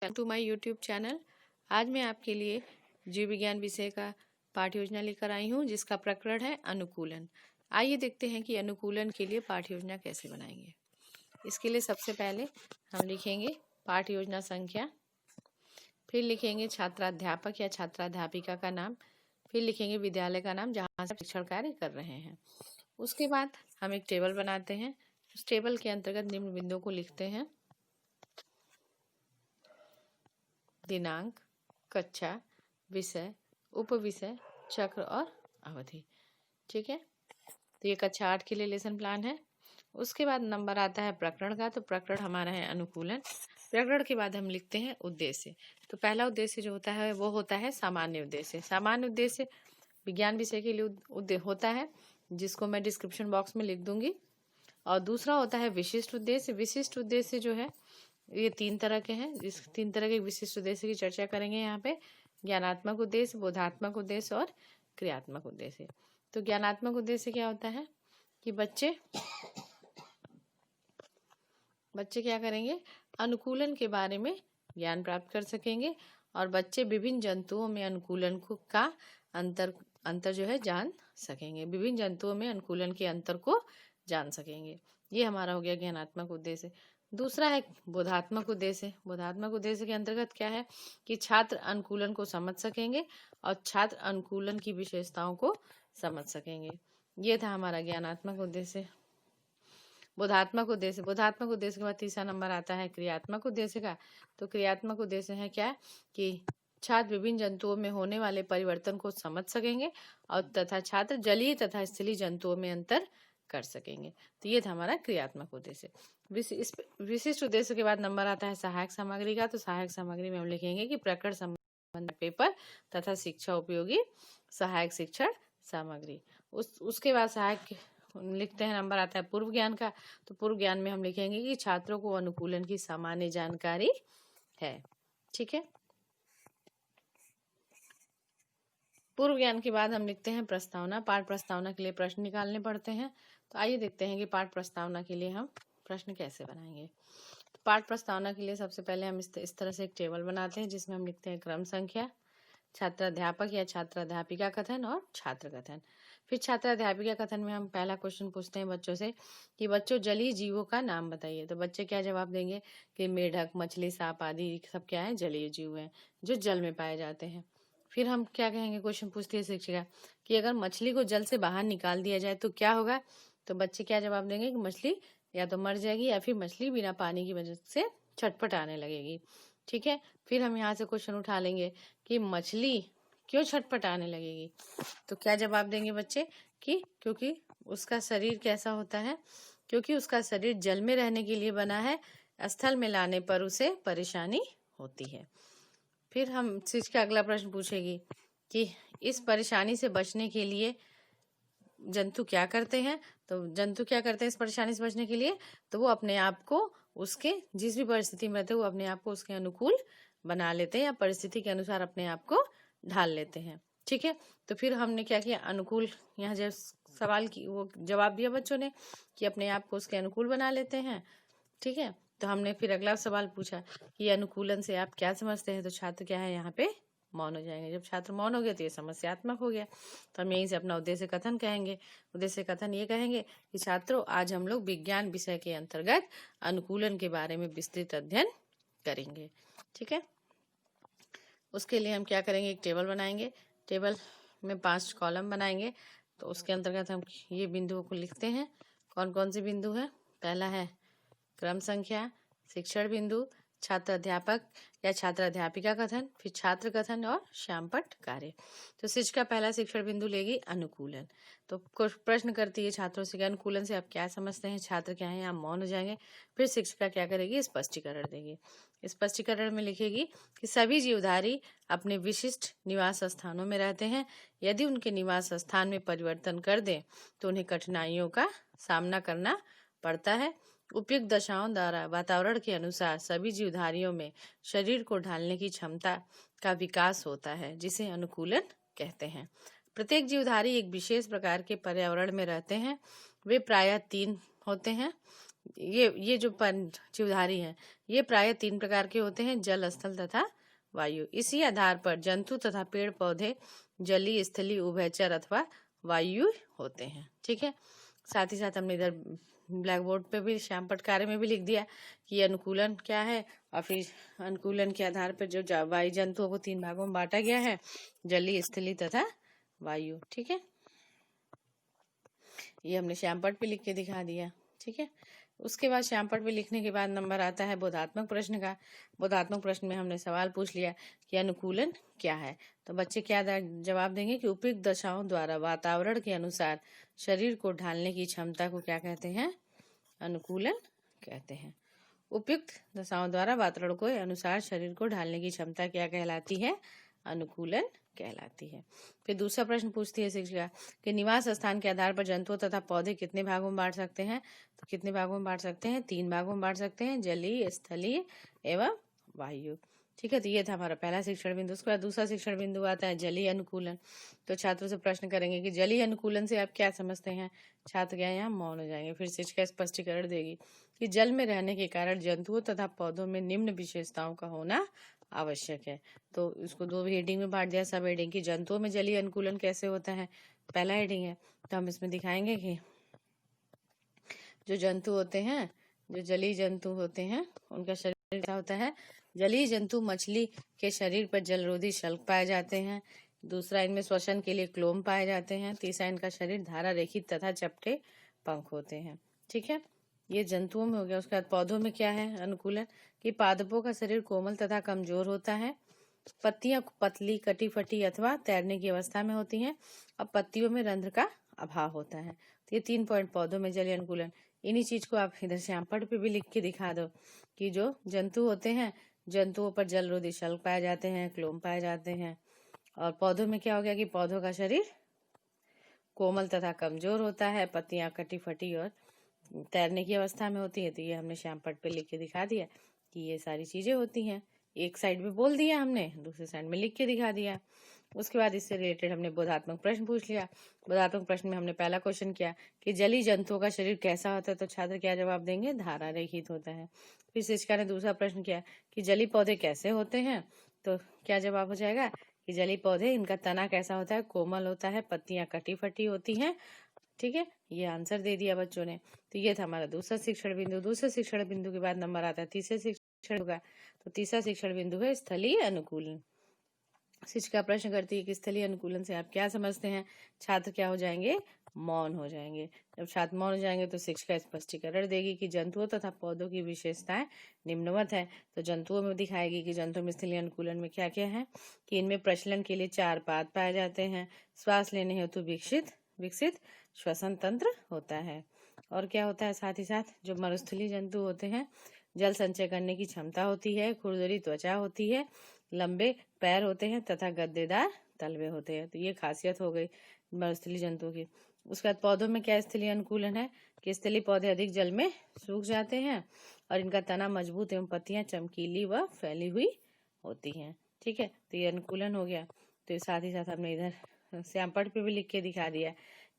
To my YouTube channel. आज मैं आपके लिए जीव विज्ञान विषय का पाठ्य योजना लेकर आई हूँ, जिसका प्रकरण है अनुकूलन। आइए देखते हैं कि अनुकूलन के लिए पाठ्य योजना कैसे बनाएंगे। इसके लिए सबसे पहले हम लिखेंगे पाठ्य योजना संख्या, फिर लिखेंगे छात्राध्यापक या छात्राध्यापिका का नाम, फिर लिखेंगे विद्यालय का नाम जहाँ से शिक्षण कार्य कर रहे हैं। उसके बाद हम एक टेबल बनाते हैं। उस टेबल के अंतर्गत निम्न बिंदुओं को लिखते हैं: दिनांक, कक्षा, विषय, उपविषय, चक्र और अवधि। ठीक है, तो ये कक्षा 8 के लिए लेसन प्लान है। उसके बाद नंबर आता है प्रकरण का, तो प्रकरण हमारा है अनुकूलन। प्रकरण के बाद हम लिखते हैं उद्देश्य। तो पहला उद्देश्य जो होता है वो होता है सामान्य उद्देश्य। सामान्य उद्देश्य विज्ञान विषय के लिए होता है, जिसको मैं डिस्क्रिप्शन बॉक्स में लिख दूंगी। और दूसरा होता है विशिष्ट उद्देश्य। विशिष्ट उद्देश्य जो है ये 3 तरह के हैं। इस 3 तरह के विशिष्ट उद्देश्य की चर्चा करेंगे यहाँ पे: ज्ञानात्मक उद्देश्य, बोधात्मक उद्देश्य और क्रियात्मक उद्देश्य। तो ज्ञानात्मक उद्देश्य क्या होता है कि बच्चे क्या करेंगे, अनुकूलन के बारे में ज्ञान प्राप्त कर सकेंगे और बच्चे विभिन्न जंतुओं में अनुकूलन का अंतर जो है जान सकेंगे। विभिन्न जंतुओं में अनुकूलन के अंतर को जान सकेंगे। ये हमारा हो गया ज्ञानात्मक उद्देश्य। दूसरा है बोधात्मक उद्देश्य। बोधात्मक उद्देश्य के अंतर्गत क्या है कि छात्र अनुकूलन को समझ सकेंगे और छात्र अनुकूलन की विशेषताओं को समझ सकेंगे। ये था हमारा ज्ञानात्मक उद्देश्य। बोधात्मक उद्देश्य के बाद तीसरा नंबर आता है क्रियात्मक उद्देश्य का। तो क्रियात्मक उद्देश्य है क्या कि छात्र विभिन्न जंतुओं में होने वाले परिवर्तन को समझ सकेंगे और तथा छात्र जलीय तथा स्थलीय जंतुओं में अंतर कर सकेंगे। तो ये था हमारा क्रियात्मक उद्देश्य। विशिष्ट उद्देश्य के बाद नंबर आता है सहायक सामग्री का। तो सहायक सामग्री में हम लिखेंगे कि प्रकरण संबंधी पेपर तथा शिक्षा उपयोगी सहायक शिक्षण सामग्री। उसके बाद सहायक लिखते हैं, नंबर आता है पूर्व ज्ञान का। तो पूर्व ज्ञान में हम लिखेंगे कि छात्रों को अनुकूलन की सामान्य जानकारी है। ठीक है, पूर्व ज्ञान के बाद हम लिखते हैं प्रस्तावना। पाठ प्रस्तावना के लिए प्रश्न निकालने पड़ते हैं। तो आइए देखते हैं कि पाठ प्रस्तावना के लिए हम प्रश्न कैसे बनाएंगे। तो पाठ प्रस्तावना के लिए सबसे पहले हम इस तरह से एक टेबल बनाते हैं, जिसमें हम लिखते हैं क्रम संख्या, छात्राध्यापक या छात्राध्यापिका कथन और छात्र कथन। फिर छात्राध्यापिका कथन में हम पहला क्वेश्चन पूछते हैं बच्चों से कि बच्चों जलीय जीवों का नाम बताइए। तो बच्चे क्या जवाब देंगे कि मेढक, मछली, सांप आदि सब क्या है, जलीय जीव हैं जो जल में पाए जाते हैं। फिर हम क्या कहेंगे, क्वेश्चन पूछती है शिक्षिका कि अगर मछली को जल से बाहर निकाल दिया जाए तो क्या होगा। तो बच्चे क्या जवाब देंगे कि मछली या तो मर जाएगी या फिर मछली बिना पानी की वजह से छटपटाने लगेगी। ठीक है, फिर हम यहाँ से क्वेश्चन उठा लेंगे कि मछली क्यों छटपटाने लगेगी। तो क्या जवाब देंगे बच्चे कि क्योंकि उसका शरीर कैसा होता है, क्योंकि उसका शरीर जल में रहने के लिए बना है, स्थल में लाने पर उसे परेशानी होती है। फिर हम शिक्षिका अगला प्रश्न पूछेगी कि इस परेशानी से बचने के लिए जंतु क्या करते हैं। तो जंतु क्या करते हैं इस परेशानी से बचने के लिए, तो वो अपने आप को उसके जिस भी परिस्थिति में रहते हैं वो अपने आप को उसके अनुकूल बना लेते हैं या परिस्थिति के अनुसार अपने आप को ढाल लेते हैं। ठीक है, तो फिर हमने क्या किया, अनुकूल, यहाँ जब सवाल की वो जवाब दिया बच्चों ने कि अपने आप को उसके अनुकूल बना लेते हैं। ठीक है, तो हमने फिर अगला सवाल पूछा कि अनुकूलन से आप क्या समझते हैं। तो छात्र क्या है यहाँ पे मौन हो जाएंगे। जब छात्र मौन हो गए तो ये समस्यात्मक हो गया। तो हम यहीं से अपना उद्देश्य कथन कहेंगे। उद्देश्य कथन ये कहेंगे कि छात्रों आज हम लोग विज्ञान विषय के अंतर्गत अनुकूलन के बारे में विस्तृत अध्ययन करेंगे। ठीक है, उसके लिए हम क्या करेंगे, एक टेबल बनाएंगे। टेबल में 5 कॉलम बनाएंगे। तो उसके अंतर्गत हम ये बिंदुओं को लिखते हैं। कौन कौन से बिंदु है, पहला है क्रम संख्या, शिक्षण बिंदु, छात्राध्यापक या छात्राध्यापिका कथन, फिर छात्र कथन और श्यामपट्ट कार्य। तो शिक्षिका पहला शिक्षण बिंदु लेगी अनुकूलन। तो प्रश्न करती है छात्रों से कि अनुकूलन से आप क्या समझते हैं। छात्र क्या है यहाँ मौन हो जाएंगे। फिर शिक्षिका क्या करेगी, स्पष्टीकरण देगी। स्पष्टीकरण में लिखेगी कि सभी जीवधारी अपने विशिष्ट निवास स्थानों में रहते हैं। यदि उनके निवास स्थान में परिवर्तन कर दें तो उन्हें कठिनाइयों का सामना करना पड़ता है। उपयुक्त दशाओं द्वारा वातावरण के अनुसार सभी जीवधारियों में शरीर को ढालने की क्षमता का विकास होता है, जिसे अनुकूलन कहते हैं। प्रत्येक जीवधारी एक विशेष प्रकार के पर्यावरण में रहते हैं। वे प्रायः 3 होते हैं। ये जो जीवधारी हैं ये प्रायः 3 प्रकार के होते हैं, जल, स्थल तथा वायु। इसी आधार पर जंतु तथा पेड़ पौधे जलीय, स्थलीय, उभयचर अथवा वायु होते हैं। ठीक है, साथ ही साथ हमने इधर ब्लैक बोर्ड पे भी श्याम पटकारे में भी लिख दिया कि अनुकूलन क्या है, और फिर अनुकूलन के आधार पर जो वायु जंतुओं को 3 भागों में बांटा गया है, जलीय, स्थलीय तथा वायु। ठीक है, ये हमने श्याम पट पे लिख के दिखा दिया। ठीक है, उसके बाद श्याम पट पे लिखने के बाद नंबर आता है बोधात्मक प्रश्न का। बोधात्मक प्रश्न में हमने सवाल पूछ लिया कि अनुकूलन क्या है, तो बच्चे क्या जवाब देंगे कि उपयुक्त दशाओं द्वारा वातावरण के अनुसार शरीर को ढालने की क्षमता को क्या कहते हैं, अनुकूलन कहते हैं। उपयुक्त दशाओं द्वारा वातावरण के अनुसार शरीर को ढालने की क्षमता क्या कहलाती है, अनुकूलन कहलाती है। फिर दूसरा प्रश्न पूछती है शिक्षिका कि निवास स्थान के आधार पर जंतुओं तथा पौधे कितने भागों में बांट सकते हैं, तो कितने भागों में बांट सकते हैं, 3 भागों में बांट सकते हैं, जलीय, स्थलीय एवं वायु। ठीक है, तो ये था हमारा पहला शिक्षण बिंदु। उसके बाद दूसरा शिक्षण बिंदु आता है जलीय अनुकूलन। तो छात्रों से प्रश्न करेंगे कि जलीय अनुकूलन से आप क्या समझते हैं। छात्र क्या यहाँ मौन हो जाएंगे। फिर शिक्षिका स्पष्टीकरण देगी कि जल में रहने के कारण जंतुओं तथा पौधों में निम्न विशेषताओं का होना आवश्यक है। तो इसको 2 हेडिंग में बांट दिया। सब हेडिंग की जंतुओं में जलीय अनुकूलन कैसे होता है, पहला हेडिंग है। तो हम इसमें दिखाएंगे कि जो जंतु होते हैं, जो जलीय जंतु होते हैं, उनका शरीर क्या होता है। जलीय जंतु मछली के शरीर पर जलरोधी शल्क पाए जाते हैं। दूसरा, इनमें श्वसन के लिए क्लोम पाए जाते हैं। तीसरा, इनका शरीर धारा रेखित तथा चपटे पंख होते हैं। ठीक है, ये जंतुओं में हो गया। उसके बाद पौधों में क्या है अनुकूलन, कि पादपों का शरीर कोमल तथा कमजोर होता है। पत्तियां पतली, कटी फटी अथवा तैरने की अवस्था में होती हैं। अब पत्तियों में रंध्र का अभाव होता है। तो ये 3 पॉइंट पौधों में जलीय अनुकूलन। इन्हीं चीज को आप इधर श्यामपट पे भी लिख के दिखा दो कि जो जंतु होते हैं, जंतुओं पर जलरोधी शल्क पाए जाते हैं, क्लोम पाए जाते हैं। और पौधों में क्या हो गया कि पौधों का शरीर कोमल तथा कमजोर होता है, पत्तियां कटी फटी और तैरने की अवस्था में होती है। तो ये हमने श्यामपट पे लिख के दिखा दिया कि ये सारी चीजें होती हैं। एक साइड में बोल दिया हमने, दूसरे साइड में लिख के दिखा दिया। उसके बाद इससे रिलेटेड हमने बोधात्मक प्रश्न पूछ लिया। बोधात्मक प्रश्न में हमने पहला क्वेश्चन किया कि जलीय जंतुओं का शरीर कैसा होता है, तो छात्र क्या जवाब देंगे, धारा रहित होता है। फिर शिक्षिका ने दूसरा प्रश्न किया कि जलीय पौधे कैसे होते हैं, तो क्या जवाब हो जाएगा कि जलीय पौधे, इनका तना कैसा होता है, कोमल होता है, पत्तियां कटी फटी होती हैं। ठीक है, ये आंसर दे दिया बच्चों ने। तो ये था हमारा दूसरा शिक्षण बिंदु। दूसरे शिक्षण बिंदु के बाद नंबर आता है तीसरे शिक्षण का। तो तीसरा शिक्षण बिंदु है स्थलीय अनुकूलन। शिक्षिका प्रश्न करती है कि स्थलीय अनुकूलन से आप क्या समझते हैं। छात्र क्या हो जाएंगे, मौन हो जाएंगे। जब छात्र मौन हो जाएंगे तो शिक्षिका स्पष्टीकरण देगी कि जंतुओं तथा पौधों की विशेषताएं निम्नवत है। तो जंतुओं में दिखाएगी कि जंतुओं में स्थलीय अनुकूलन में क्या क्या है, कि इनमें प्रचलन के लिए 4 पाद पाए जाते हैं। श्वास लेने हेतु विकसित श्वसन तंत्र होता है। और क्या होता है, साथ ही साथ जो मरुस्थलीय जंतु होते हैं, जल संचय करने की क्षमता होती है, खुरदरी त्वचा होती है, लंबे पैर होते हैं तथा गद्देदार तलवे होते हैं। तो ये खासियत हो गई मरुस्थलीय जंतु की। उसके बाद पौधों में क्या स्थलीय अनुकूलन है, कि स्थलीय पौधे अधिक जल में सूख जाते हैं और इनका तना मजबूत एवं पत्तियां चमकीली व फैली हुई होती हैं। ठीक है, तो ये अनुकूलन हो गया। तो साथ ही साथ हमने इधर श्यामपट पे भी लिख के दिखा दिया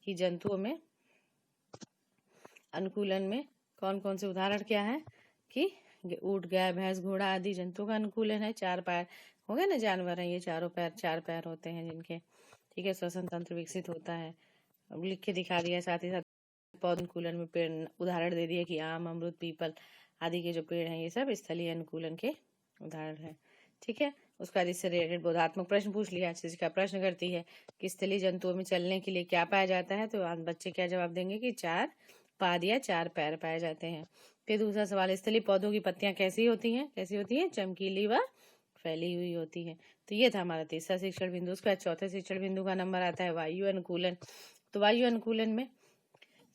कि जंतुओं में अनुकूलन में कौन कौन से उदाहरण क्या है, कि ऊंट, गाय, भैंस, घोड़ा आदि जंतुओं का अनुकूलन है। 4 पैर हो गए ना, जानवर है ये, 4 पैर होते हैं जिनके। ठीक है, श्वसन तंत्र विकसित होता है, अब लिख के दिखा दिया। साथ ही साथ पौध अनुकूलन में पेड़ उदाहरण दे दिए कि आम, अमरूद, पीपल आदि के जो पेड़ हैं ये सब स्थलीय अनुकूलन के उदाहरण है। ठीक है, उसके बाद इससे रिलेटेड बोधात्मक प्रश्न पूछ लिया। शिक्षिका प्रश्न करती है कि स्थलीय जंतुओं में चलने के लिए क्या पाया जाता है, तो बच्चे क्या जवाब देंगे कि 4 पाद या 4 पैर पाए जाते हैं। फिर दूसरा सवाल, स्थलीय पौधों की पत्तियां कैसी होती हैं, चमकीली व फैली हुई होती है। तो ये था हमारा तीसरा शिक्षण बिंदु। उसके बाद चौथे शिक्षण बिंदु का नंबर आता है वायु अनुकूलन। तो वायु अनुकूलन में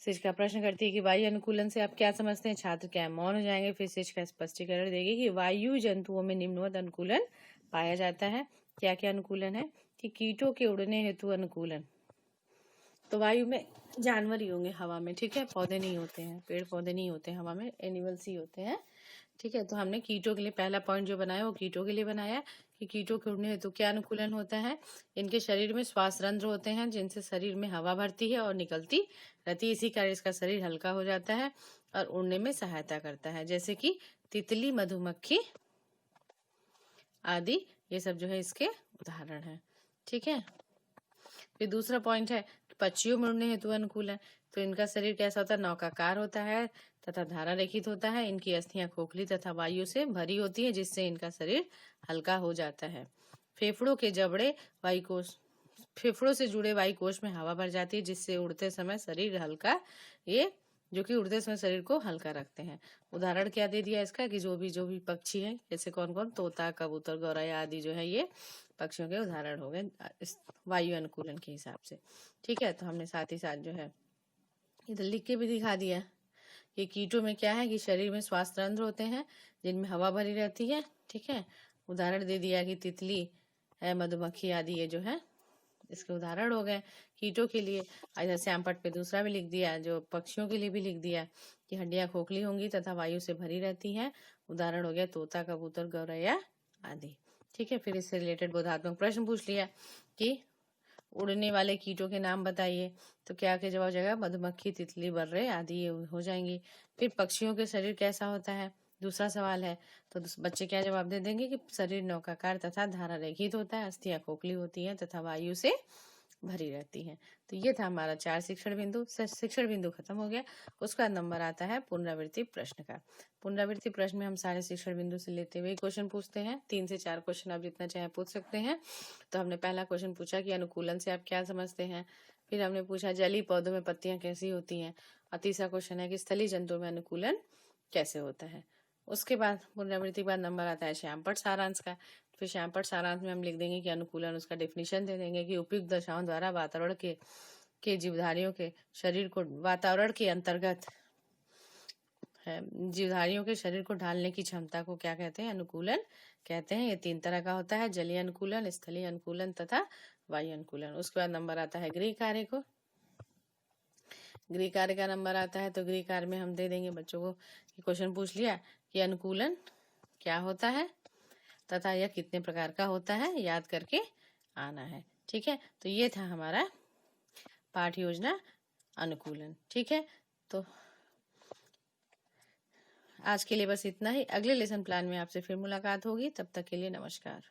शिक्षिका प्रश्न करती है कि वायु अनुकूलन से आप क्या समझते हैं। छात्र क्या मौन हो जाएंगे। फिर शिक्षिका स्पष्टीकरण देगी कि वायु जंतुओं में निम्नवत अनुकूलन पाया जाता है। क्या क्या अनुकूलन है, कि कीटों के उड़ने हेतु अनुकूलन। तो वायु में जानवर ही होंगे हवा में। ठीक है, पौधे नहीं होते हैं, पेड़ पौधे नहीं होते हैं हवा में, एनिमल्स ही होते हैं। ठीक है, तो हमने कीटों के लिए पहला पॉइंट जो बनाया वो कीटों के लिए बनाया कि कीटों के उड़ने हेतु क्या अनुकूलन होता है। इनके शरीर में श्वास रंध्र होते हैं जिनसे शरीर में हवा भरती है और निकलती रहती है। इसी कारण इसका शरीर हल्का हो जाता है और उड़ने में सहायता करता है, जैसे कि तितली, मधुमक्खी आदि, ये सब जो है इसके उदाहरण हैं। ठीक है। फिर दूसरा पॉइंट है पक्षियों में उड़ने हेतु अनुकूल है। तो इनका शरीर कैसा होता है? नौकाकार होता है तथा धारा रहित होता है। इनकी अस्थियां खोखली तथा वायु से भरी होती है, जिससे इनका शरीर हल्का हो जाता है। फेफड़ों के जबड़े वायुकोश, फेफड़ों से जुड़े वायुकोश में हवा भर जाती है, जिससे उड़ते समय शरीर हल्का, ये जो कि उड़ते समय शरीर को हल्का रखते हैं। उदाहरण क्या दे दिया इसका कि जो भी पक्षी हैं, जैसे कौन कौन, तोता, कबूतर, गौरैया आदि जो है ये पक्षियों के उदाहरण हो गए इस वायु अनुकूलन के हिसाब से। ठीक है। तो हमने साथ ही साथ जो है इधर लिख के भी दिखा दिया कि कीटों में क्या है कि शरीर में श्वास तंत्र होते हैं जिनमें हवा भरी रहती है। ठीक है। उदाहरण दे दिया कि तितली है, मधुमक्खी आदि, ये जो है इसके उदाहरण हो गए कीटों के लिए। इधर श्यामपट्ट पे दूसरा भी लिख दिया, जो पक्षियों के लिए भी लिख दिया कि हड्डियां खोखली होंगी तथा वायु से भरी रहती हैं। उदाहरण हो गया तोता, कबूतर, गौरैया आदि। ठीक है। फिर इससे रिलेटेड बोधात्मक प्रश्न पूछ लिया कि उड़ने वाले कीटों के नाम बताइए। तो क्या के जवाब हो जाएगा? मधुमक्खी, तितली, बर्रे आदि ये हो जाएंगी। फिर पक्षियों के शरीर कैसा होता है? दूसरा सवाल है। तो बच्चे क्या जवाब दे देंगे कि शरीर नौकाकार तथा धारा रहित होता है, अस्थियां खोखली होती हैं तथा वायु से भरी रहती हैं। तो ये था हमारा 4 शिक्षण बिंदु। शिक्षण बिंदु खत्म हो गया। उसका नंबर आता है पुनरावृत्ति प्रश्न का। पुनरावृत्ति प्रश्न में हम सारे शिक्षण बिंदु से लेते हुए क्वेश्चन पूछते हैं। 3 से 4 क्वेश्चन आप जितना चाहे पूछ सकते हैं। तो हमने पहला क्वेश्चन पूछा कि अनुकूलन से आप क्या समझते हैं। फिर हमने पूछा जलीय पौधों में पत्तियां कैसी होती हैं। और तीसरा क्वेश्चन है कि स्थलीय जंतुओं में अनुकूलन कैसे होता है। उसके बाद पुनरावृत्ति के बाद नंबर आता है श्यामपट्ट सारांश का। फिर श्यामपट्ट सारांश में हम लिख देंगे कि अनुकूलन, उसका डेफिनेशन दे देंगे कि उपयुक्त दशाओं द्वारा वातावरण के जीवधारियों के शरीर को, वातावरण के अंतर्गत है जीवधारियों के शरीर को ढालने की क्षमता को क्या कहते हैं? अनुकूलन कहते हैं। ये 3 तरह का होता है, जलीय अनुकूलन, स्थलीय अनुकूलन तथा वायु अनुकूलन। उसके बाद नंबर आता है गृह कार्य को। गृह कार्य का नंबर आता है तो गृह कार्य में हम दे देंगे बच्चों को कि क्वेश्चन पूछ लिया कि अनुकूलन क्या होता है तथा यह कितने प्रकार का होता है, याद करके आना है। ठीक है। तो ये था हमारा पाठ योजना अनुकूलन। ठीक है। तो आज के लिए बस इतना ही। अगले लेसन प्लान में आपसे फिर मुलाकात होगी। तब तक के लिए नमस्कार।